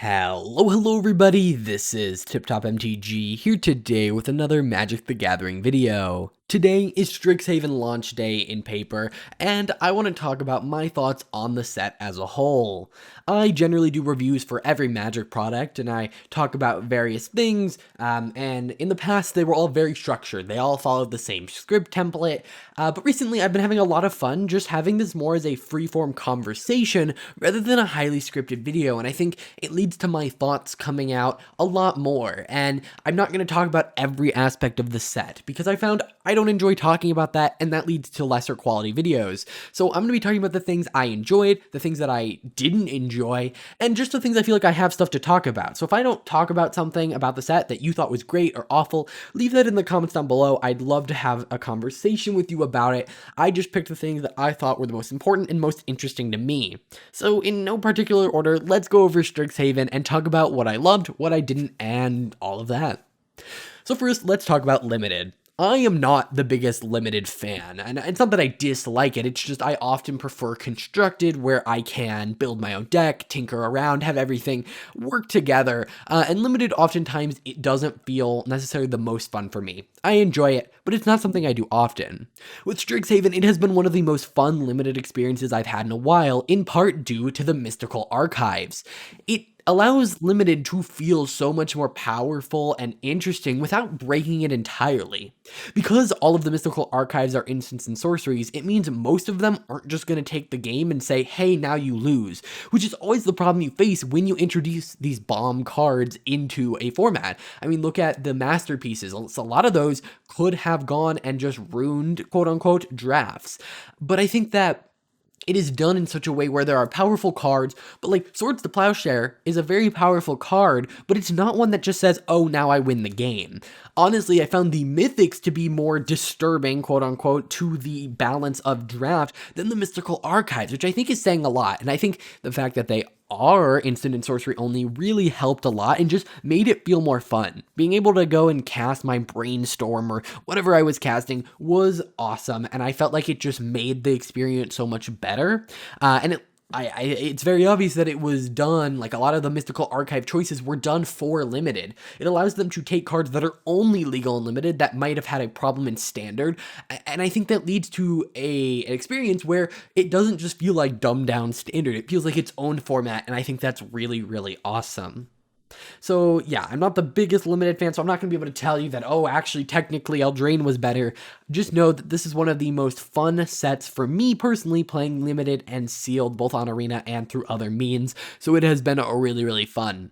Hello everybody, this is TipTop MTG here today with another Magic the Gathering video. Today is Strixhaven launch day in paper, and I want to talk about my thoughts on the set as a whole. I generally do reviews for every Magic product, and I talk about various things, and in the past they were all very structured. They all followed the same script template, but recently I've been having a lot of fun just having this more as a free-form conversation rather than a highly scripted video, and I think it leads to my thoughts coming out a lot more. And I'm not going to talk about every aspect of the set because I found I don't enjoy talking about that, and that leads to lesser quality videos. So I'm going to be talking about the things I enjoyed, the things that I didn't enjoy, and just the things I feel like I have stuff to talk about. So if I don't talk about something about the set that you thought was great or awful, leave that in the comments down below. I'd love to have a conversation with you about it. I just picked the things that I thought were the most important and most interesting to me. So in no particular order, let's go over Strixhaven and talk about what I loved, what I didn't, and all of that. So first, let's talk about Limited. I am not the biggest Limited fan, and it's not that I dislike it, it's just I often prefer Constructed, where I can build my own deck, tinker around, have everything work together, and Limited oftentimes it doesn't feel necessarily the most fun for me. I enjoy it, but it's not something I do often. With Strixhaven, it has been one of the most fun Limited experiences I've had in a while, in part due to the mystical archives. It allows Limited to feel so much more powerful and interesting without breaking it entirely. Because all of the mystical archives are instants and sorceries, it means most of them aren't just going to take the game and say, hey, now you lose, which is always the problem you face when you introduce these bomb cards into a format. I mean, look at the masterpieces. A lot of those could have gone and just ruined, quote unquote, drafts. But I think that it is done in such a way where there are powerful cards, but like Swords to Plowshare is a very powerful card, but it's not one that just says, oh, now I win the game. Honestly, I found the Mythics to be more disturbing, quote unquote, to the balance of draft than the Mystical Archives, which I think is saying a lot. And I think the fact that they are instant and sorcery only really helped a lot and just made it feel more fun. Being able to go and cast my Brainstorm or whatever I was casting was awesome, and I felt like it just made the experience so much better. It's very obvious that it was done, like a lot of the Mystical Archive choices were done for Limited. It allows them to take cards that are only legal in Limited that might have had a problem in Standard, and I think that leads to an experience where it doesn't just feel like dumbed down Standard, it feels like its own format, and I think that's really, really awesome. So yeah, I'm not the biggest Limited fan, so I'm not going to be able to tell you that, oh, actually, technically, Eldraine was better. Just know that this is one of the most fun sets for me personally, playing Limited and Sealed, both on Arena and through other means, so it has been a really, really fun.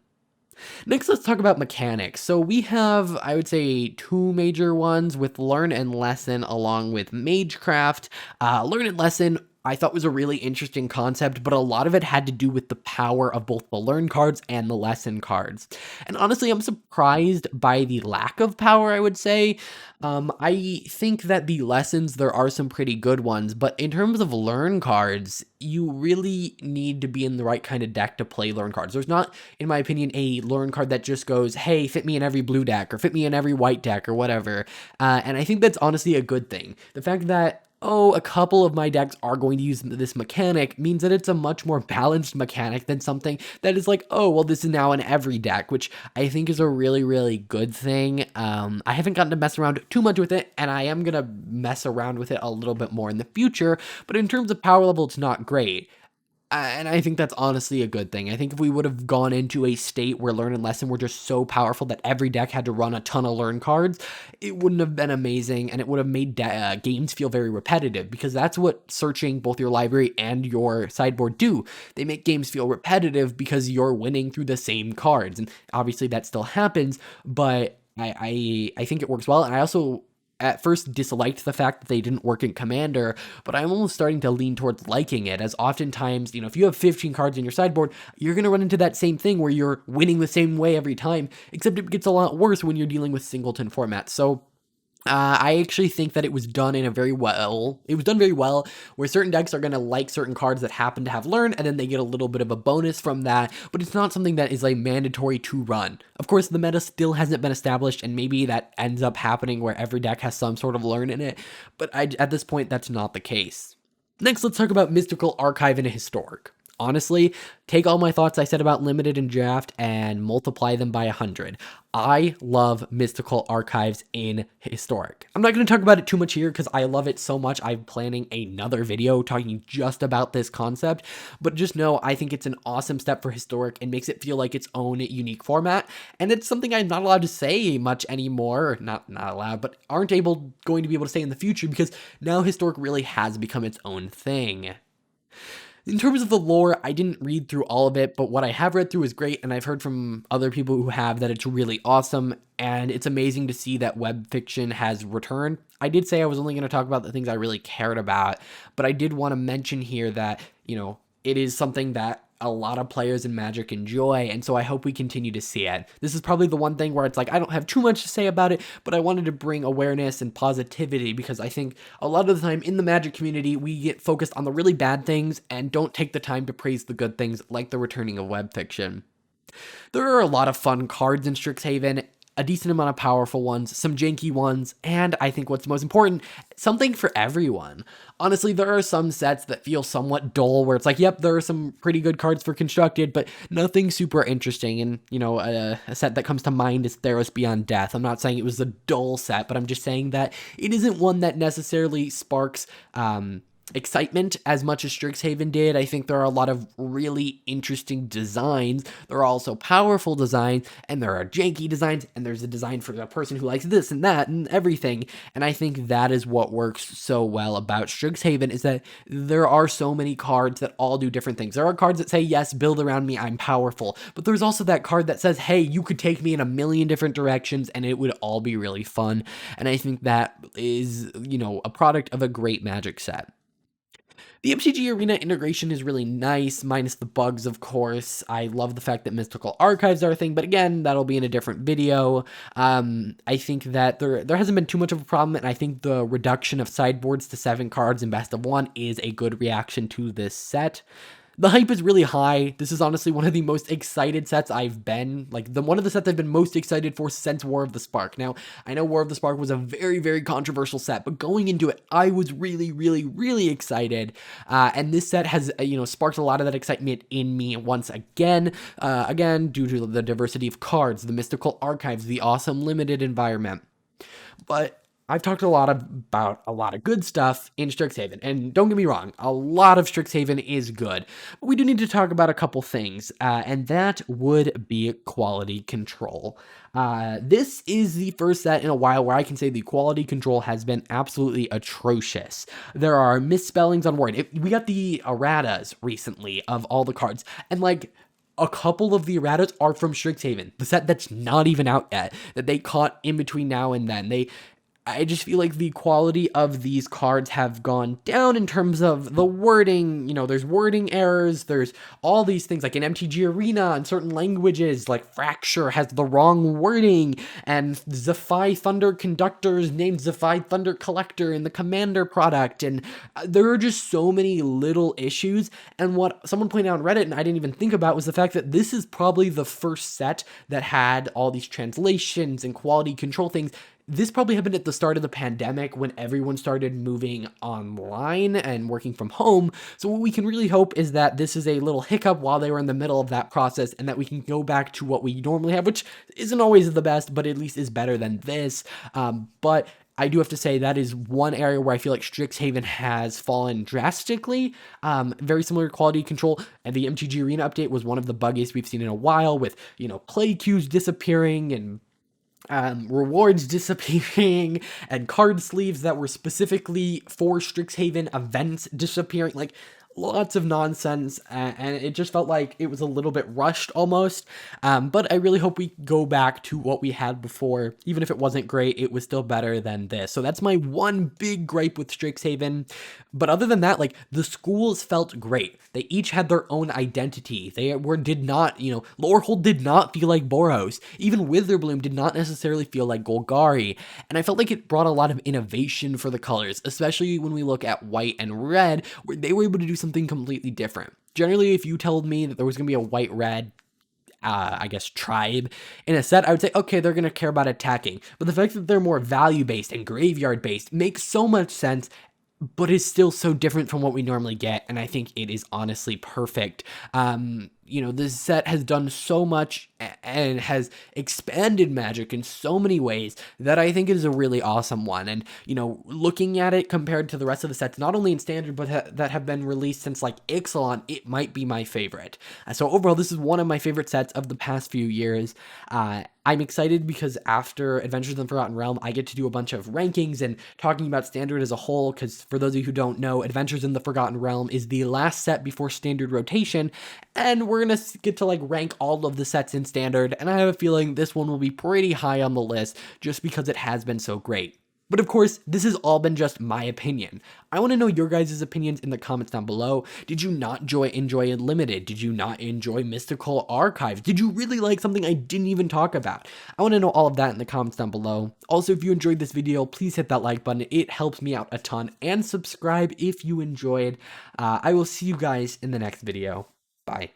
Next, let's talk about mechanics. So we have, I would say, two major ones with Learn and Lesson along with Magecraft. Learn and Lesson I thought was a really interesting concept, but a lot of it had to do with the power of both the learn cards and the lesson cards. And honestly, I'm surprised by the lack of power, I would say. I think that the lessons, there are some pretty good ones, but in terms of learn cards, you really need to be in the right kind of deck to play learn cards. There's not, in my opinion, a learn card that just goes, hey, fit me in every blue deck, or fit me in every white deck, or whatever. And I think that's honestly a good thing. The fact that a couple of my decks are going to use this mechanic means that it's a much more balanced mechanic than something that is like, oh, well, this is now in every deck, which I think is a really, really good thing. I haven't gotten to mess around too much with it, and I am going to mess around with it a little bit more in the future, but in terms of power level, it's not great. And I think that's honestly a good thing. I think if we would have gone into a state where Learn and Lesson were just so powerful that every deck had to run a ton of Learn cards, it wouldn't have been amazing, and it would have made games feel very repetitive, because that's what searching both your library and your sideboard do. They make games feel repetitive because you're winning through the same cards, and obviously that still happens, but I think it works well, and I also at first disliked the fact that they didn't work in Commander, but I'm almost starting to lean towards liking it, as oftentimes, if you have 15 cards in your sideboard, you're going to run into that same thing where you're winning the same way every time, except it gets a lot worse when you're dealing with singleton formats. So I actually think that it was done very well, where certain decks are going to like certain cards that happen to have Learn, and then they get a little bit of a bonus from that, but it's not something that is like mandatory to run. Of course, the meta still hasn't been established, and maybe that ends up happening where every deck has some sort of Learn in it, but at this point, that's not the case. Next, let's talk about Mystical Archive and Historic. Honestly, take all my thoughts I said about limited and draft and multiply them by 100. I love mystical archives in historic. I'm not going to talk about it too much here because I love it so much. I'm planning another video talking just about this concept, but just know I think it's an awesome step for historic and makes it feel like its own unique format. And it's something I'm not allowed to say much anymore, or not allowed, but aren't going to be able to say in the future because now historic really has become its own thing. In terms of the lore, I didn't read through all of it, but what I have read through is great, and I've heard from other people who have that it's really awesome, and it's amazing to see that web fiction has returned. I did say I was only going to talk about the things I really cared about, but I did want to mention here that, it is something that a lot of players in Magic enjoy, and so I hope we continue to see it. This is probably the one thing where it's like I don't have too much to say about it, but I wanted to bring awareness and positivity because I think a lot of the time in the Magic community, we get focused on the really bad things and don't take the time to praise the good things like the returning of web fiction. There are a lot of fun cards in Strixhaven, a decent amount of powerful ones, some janky ones, and I think what's most important, something for everyone. Honestly, there are some sets that feel somewhat dull where it's like, yep, there are some pretty good cards for constructed, but nothing super interesting. And, a set that comes to mind is Theros Beyond Death. I'm not saying it was a dull set, but I'm just saying that it isn't one that necessarily sparks, excitement as much as Strixhaven did. I think there are a lot of really interesting designs. There are also powerful designs, and there are janky designs, and there's a design for a person who likes this and that and everything. And I think that is what works so well about Strixhaven is that there are so many cards that all do different things. There are cards that say, yes, build around me, I'm powerful. But there's also that card that says, hey, you could take me in a million different directions and it would all be really fun. And I think that is, a product of a great Magic set. The MTG Arena integration is really nice, minus the bugs, of course. I love the fact that mystical archives are a thing, but again, that'll be in a different video. I think that there hasn't been too much of a problem, and I think the reduction of sideboards to 7 cards in Best of 1 is a good reaction to this set. The hype is really high. This is honestly one of the most excited sets I've been, one of the sets I've been most excited for since War of the Spark. Now, I know War of the Spark was a very, very controversial set, but going into it, I was really, really, really excited. And this set has, sparked a lot of that excitement in me once again. Again, due to the diversity of cards, the mystical archives, the awesome limited environment. But I've talked a lot about a lot of good stuff in Strixhaven, and don't get me wrong, a lot of Strixhaven is good, but we do need to talk about a couple things, and that would be quality control. This is the first set in a while where I can say the quality control has been absolutely atrocious. There are misspellings on word. We got the erratas recently of all the cards, and a couple of the erratas are from Strixhaven, the set that's not even out yet, that they caught in between now and then. I just feel like the quality of these cards have gone down in terms of the wording. There's wording errors. There's all these things like in MTG Arena in certain languages, like Fracture has the wrong wording, and Zephi Thunder Conductors named Zephi Thunder Collector in the Commander product. And there are just so many little issues. And what someone pointed out on Reddit, and I didn't even think about, was the fact that this is probably the first set that had all these translations and quality control things. This probably happened at the start of the pandemic when everyone started moving online and working from home. So what we can really hope is that this is a little hiccup while they were in the middle of that process and that we can go back to what we normally have, which isn't always the best, but at least is better than this. But I do have to say that is one area where I feel like Strixhaven has fallen drastically. Very similar to quality control, and the MTG Arena update was one of the buggiest we've seen in a while with, play queues disappearing and rewards disappearing and card sleeves that were specifically for Strixhaven events disappearing. Lots of nonsense, and it just felt like it was a little bit rushed almost, but I really hope we go back to what we had before. Even if it wasn't great, it was still better than this. So that's my one big gripe with Strixhaven. But other than that, the schools felt great. They each had their own identity. Did not, Lorehold did not feel like Boros. Even Witherbloom did not necessarily feel like Golgari. And I felt like it brought a lot of innovation for the colors, especially when we look at white and red, where they were able to do something completely different. Generally, if you told me that there was going to be a white-red tribe in a set, I would say, okay, they're going to care about attacking. But the fact that they're more value-based and graveyard-based makes so much sense. but is still so different from what we normally get, and I think it is honestly perfect. This set has done so much and has expanded Magic in so many ways that I think it is a really awesome one. And, looking at it compared to the rest of the sets, not only in Standard, but that have been released since like Ixalan, it might be my favorite. So overall, this is one of my favorite sets of the past few years. I'm excited because after Adventures in the Forgotten Realm, I get to do a bunch of rankings and talking about Standard as a whole, because for those of you who don't know, Adventures in the Forgotten Realm is the last set before Standard rotation, and we're going to get to like rank all of the sets in Standard, and I have a feeling this one will be pretty high on the list just because it has been so great. But of course, this has all been just my opinion. I want to know your guys' opinions in the comments down below. Did you not enjoy Unlimited? Did you not enjoy Mystical Archives? Did you really like something I didn't even talk about? I want to know all of that in the comments down below. Also, if you enjoyed this video, please hit that like button. It helps me out a ton. And subscribe if you enjoyed. I will see you guys in the next video. Bye.